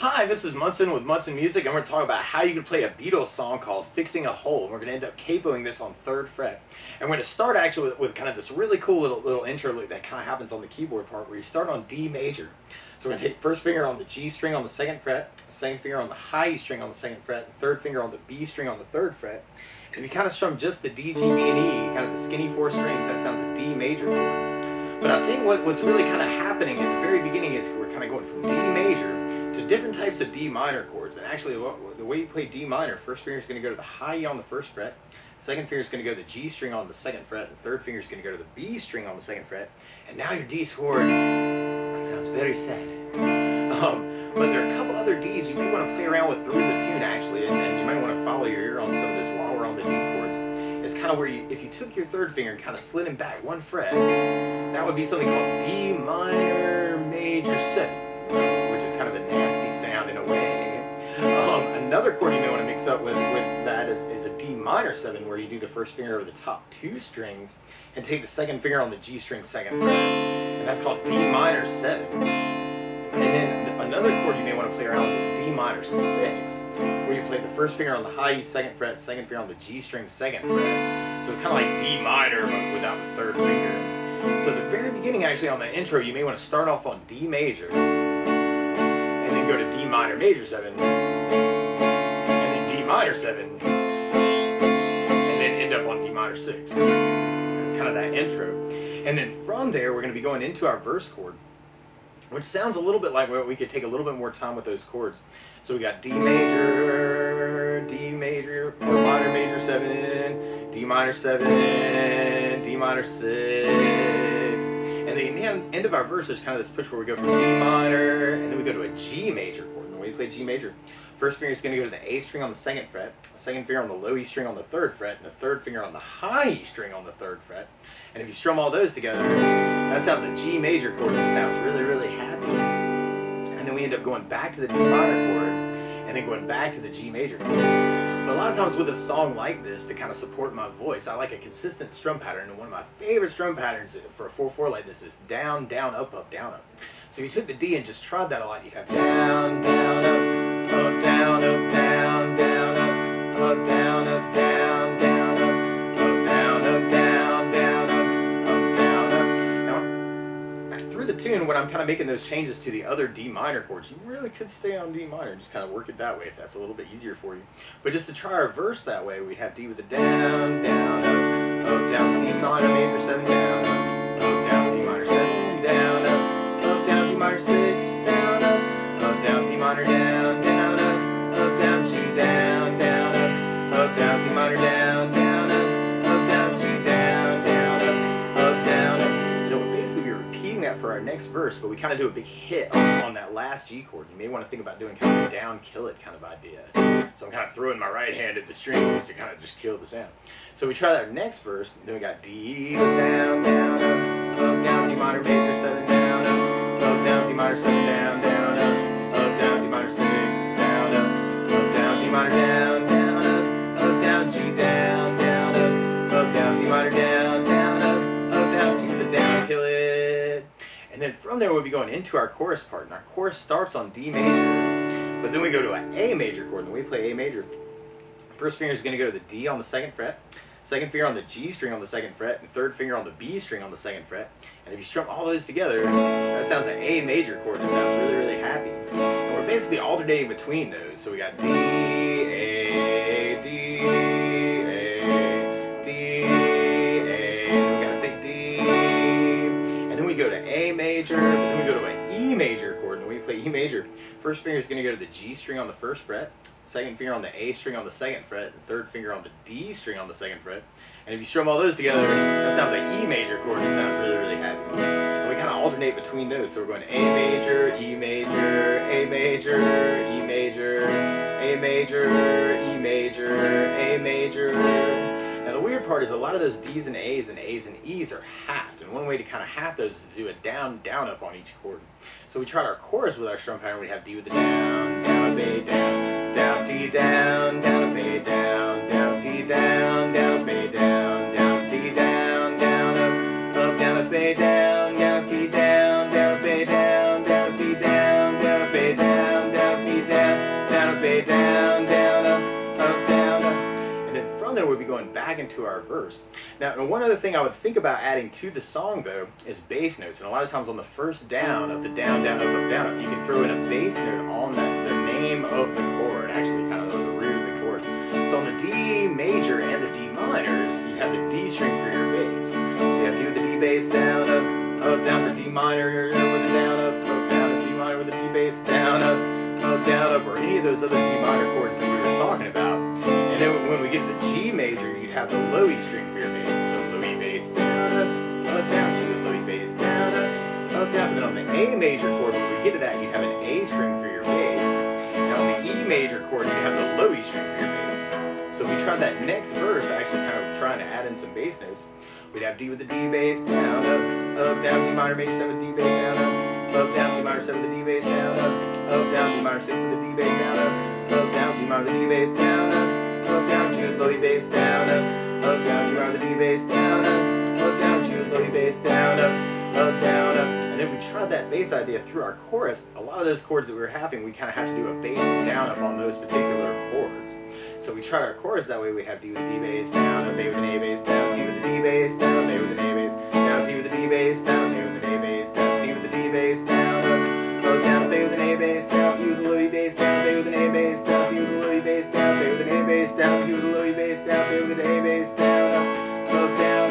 Hi, this is Munson with Munson Music, and we're going to talk about how you can play a Beatles song called Fixing a Hole. And we're going to end up capoing this on 3rd fret. And we're going to start actually with kind of this really cool little intro that kind of happens on the keyboard part where you start on D major. So we're going to take first finger on the G string on the 2nd fret, second finger on the high E string on the 2nd fret, and third finger on the B string on the 3rd fret. And if you kind of strum just the D, G, B, and E, kind of the skinny 4 strings, that sounds a D major chord. But I think what's really kind of happening at the very beginning is we're kind of going from D major to different types of D minor chords. And actually the way you play D minor, first finger is going to go to the high E on the 1st fret, second finger is going to go to the G string on the 2nd fret, and third finger is going to go to the B string on the 2nd fret. And now your D chord sounds very sad. But there are a couple other Ds you may want to play around with through the tune actually, and you might want to follow your ear on some of this while we're on the D chords. It's kind of where if you took your 3rd finger and kind of slid him back 1 fret, that would be something called D minor major 7, which is kind of a nasty sound in a way. Another chord you may want to mix up with that is a D minor 7, where you do the first finger over the top 2 strings and take the 2nd finger on the G string 2nd fret, and that's called D minor 7. And then another chord you may want to play around with is D minor 6, where you play the first finger on the high E 2nd fret, 2nd finger on the G string 2nd fret. So it's kind of like D minor but without the 3rd finger. So the very beginning actually on the intro you may want to start off on D major and then go to D minor major 7 and then D minor 7 and then end up on D minor 6. That's kind of that intro. And then from there we're going to be going into our verse chord, which sounds a little bit like we could take a little bit more time with those chords. So we got D major, or minor major 7, D minor 7, D minor 6. And the end of our verse is kind of this push where we go from D minor, and then we go to a G major chord. And the way you play G major, first finger is going to go to the A string on the 2nd fret, second finger on the low E string on the 3rd fret, and the third finger on the high E string on the 3rd fret. And if you strum all those together, that sounds a G major chord that sounds really, really happy. And then we end up going back to the D minor chord, and then going back to the G major chord. But a lot of times with a song like this, to kind of support my voice, I like a consistent strum pattern. And one of my favorite strum patterns for a 4/4 like this is down, down, up, up, down, up. So if you took the D and just tried that a lot, you have down, down, up, up, down, up, down, down, up, down, up, down, down, up, down, up, down, down, up, down, up. Now, through the tune, when I'm kind of making those changes to the other D minor chords, you really could stay on D minor and just kind of work it that way if that's a little bit easier for you. But just to try our verse that way, we'd have D with a down, down, up, down, D minor major 7, down, up, down, D minor 7, down, up, down, D minor 6, down, up, down, D minor, down, down, up, down, G, down, down, up, down, D minor, down, down, down, G, down, down, down, up. We'll basically be repeating that for our next verse, but we kind of do a big hit on that last G chord. You may want to think about doing kind of a down, kill it kind of idea. So I'm kind of throwing my right hand at the strings to kind of just kill the sound. So we try that next verse, then we got D, down, down, up, down, D minor major 7, down, up, down, D minor 7, down, down, up, down, D minor 6, down, up, down, D minor, down, down, up, down, G, down, down, up, down, D minor, down, down, down, G with the down, kill it. And then from there we'll be going into our chorus part, and our chorus starts on D major, but then we go to an A major chord, and we play A major. First finger is going to go to the D on the 2nd fret, second finger on the G string on the 2nd fret, and third finger on the B string on the 2nd fret. And if you strum all those together, that sounds an A major chord that sounds really, really happy. And we're basically alternating between those. So we got D, A, D, A, D, A, and we got a big D. And then we go to A major, but then we go to an E major chord, and when we play E major, first finger is going to go to the G string on the 1st fret, second finger on the A string on the 2nd fret, and third finger on the D string on the 2nd fret. And if you strum all those together, that sounds like E major chord that sounds really, really happy. And we kind of alternate between those. So we're going to A major, E major, A major, E major, A major, E major, A major. Now the weird part is a lot of those D's and A's and E's are halved. And one way to kind of half those is to do a down, down, up on each chord. So we tried our chorus with our strum pattern. We'd have D with the down, down, up, A, down, down, D, down, down, up, A, down, down, D, down, down, up, A, down, down, D, down, down, up, down, up, A, down, down, D, down, down, up, A, down, down, D, down, down, up, A, down, down, D, into our verse. Now, one other thing I would think about adding to the song, though, is bass notes. And a lot of times on the first down of the down, down, up, down, up, you can throw in a bass note on the name of the chord, actually kind of the root of the chord. So on the D major and the D minors, you'd have the D string for your bass. So you have D with the D bass, down, up, down for D minor, with the down, up, down, D minor with the D bass, down, up, down, up, or any of those other D minor chords that we were talking about. And then when we get to the G major, you'd have the low E string for your bass. So low E bass, down, up, down, G with low E bass, down, up, down. And then on the A major chord, when we get to that, you'd have an A string for your bass. And on the E major chord, you'd have the low E string for your bass. So if we try that next verse, actually kind of trying to add in some bass notes, we'd have D with the D bass, down, up, down, D minor major 7, D bass, down, up, down, D minor 7 with the D bass, down, up, down, D minor 6 with the D bass, down, up, down, D minor with the D bass, down, up, down, G with low E bass, down, up, down, D minor with the D bass, down, up, down, G with low E bass, down, up, down, up. And if we tried that bass idea through our chorus, a lot of those chords that we were having, we kind of have to do a bass down up on those particular chords. So we tried our chorus that way. We have D with a D bass, down, up, A with an A bass, down, D with a D bass, down, up, A with an A bass, down, D with a D bass, down, A with an A bass, down, D with a D bass, down, up, down, up, A with an A bass, down, D with a low E bass, down, A with an A bass, down, D with a low E bass, down, A with an A bass, down, D with a low E bass, down, A with an A bass, down, up, down.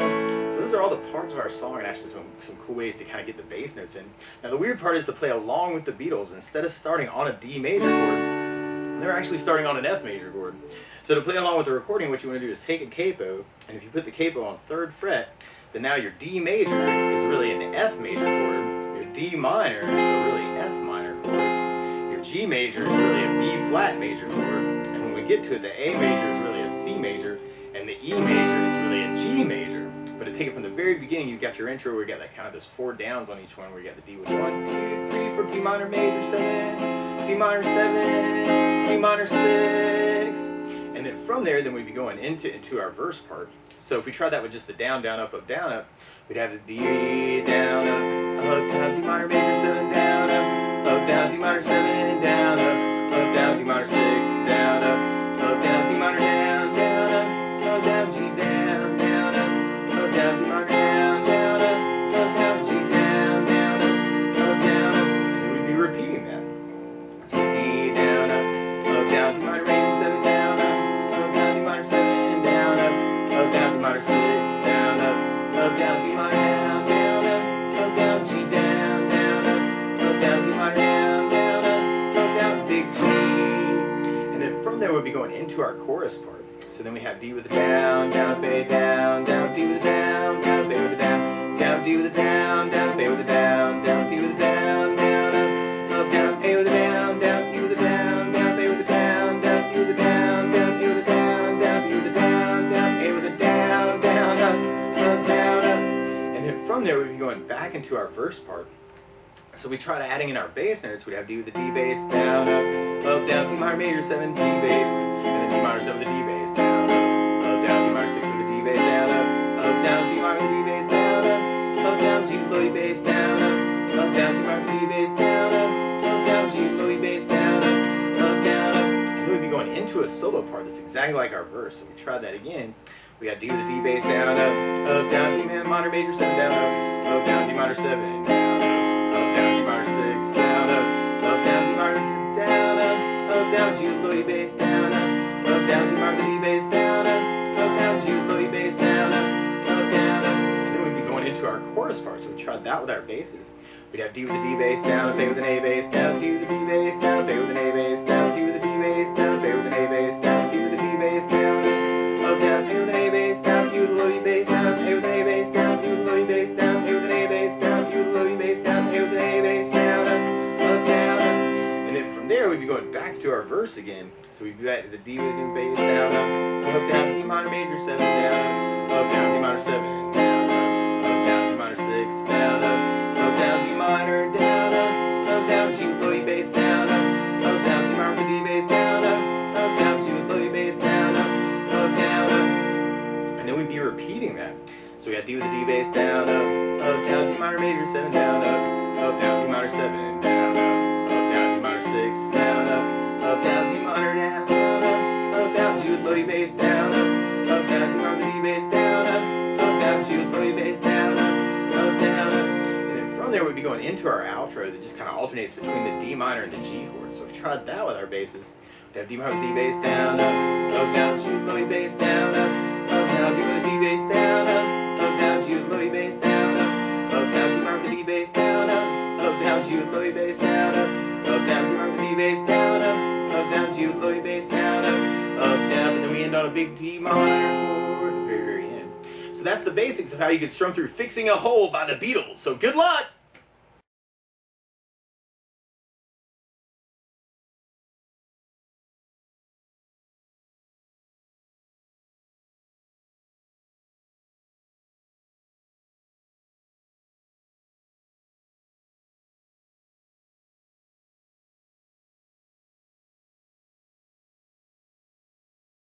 So those are all the parts of our song, and actually some cool ways to kind of get the bass notes in. Now the weird part is to play along with the Beatles. Instead of starting on a D major chord, they're actually starting on an F major chord. So to play along with the recording, what you want to do is take a capo, and if you put the capo on 3rd fret, then now your D major is really an F major chord, your D minor is really F minor chords, your G major is really a B flat major chord, and when we get to it, the A major is really a C major, and the E major is really a G major. But to take it from the very beginning, you've got your intro where you got that kind of those 4 downs on each one, where you got the D with 1, 2, 3 for D minor major 7, D minor 7, D minor 6. And then from there, then we'd be going into our verse part. So if we try that with just the down, down, up, down, up, we'd have the D, down, up, down, D minor major 7, down, up, down, D minor 7, down, up, down, D minor 6, down, up, down, D minor down, down, down, G down, down, down, D minor down, down, down, G down, down, down, and then we'd be repeating that. So D down, down, D minor major 7, down, down, D minor 7, down, down, D minor 6, down, down, D minor down, down, down, G down, down, down, D minor down, down, big G. And then from there we'll be going into our chorus part. So then we have D with the down, down, A, down, down, D with the down, down, A with the down, down, D with the down, down, A with the down, down, D with the down, down, down, A with the down, down, D with the down, down, A with the down, down, D with the down, down, A with the down, down, D with the down, down, A with the down, down, down, and then from there we'd be going back into our verse part. So we tried adding in our bass notes. We'd have D with the D bass, down, up, down, D minor major 7, D bass, and then D minor 7 with the D bass, down, down, D minor 6 with the D bass, down, down, D minor with the D bass, down, down, G with low E bass, down, down, D minor with the D bass, down, down, G with low E bass, down, down, and then we'd be going into a solo part that's exactly like our verse. So we tried that again. We got D with the D bass, down, down, D minor major 7, down, down, D minor 7, down, down, D minor 6, down, down, D minor down, down, G with low E bass, down, down, D minor with the D bass, down, down, G with low E bass, down, down, and then we'd be going into our chorus part. So we tried that with our basses. We'd have D with the D bass, down, A with an A bass, down, D with the D bass, down, A with an A bass, down, D with the D bass, down, A with an A bass, down, D with the D bass, down, down, A with an A bass, down, D with the low E bass, down, A with an A bass, down, D with the low E bass, down, A with an A bass, down, D with the low E bass, down, A with an A bass, down, down, and then from there we'd be going back to our verse again. So we'd be back to the D with the bass, down, down, D minor major 7, down, down, D minor 7, down, down, D minor 6, down, down, D minor, down, down, G with low E bass, down, down, D minor with the D bass, down, down, G with low E bass, down, down, and then we'd be repeating that. So we got D with the D bass, down, down, D minor major 7, down, down, D minor 7, down, down, D minor 6, down, down, D minor down, down, G with low E bass, down, down, D minor with the D bass, there, we'd be going into our outro that just kind of alternates between the D minor and the G chord. So if we tried that with our basses, we'd have D minor with D bass down, up, down, G, low, bass down, up, down, D with the D bass down, up, down, G with low, bass down, up, down, D minor with the D bass down, up, down, G with low, bass down, up, down, D minor with the D bass down, up, down, G with low, bass down, up, down, and then we end on a big D minor chord at the very, very end. So that's the basics of how you can strum through Fixing a Hole by the Beatles. So good luck!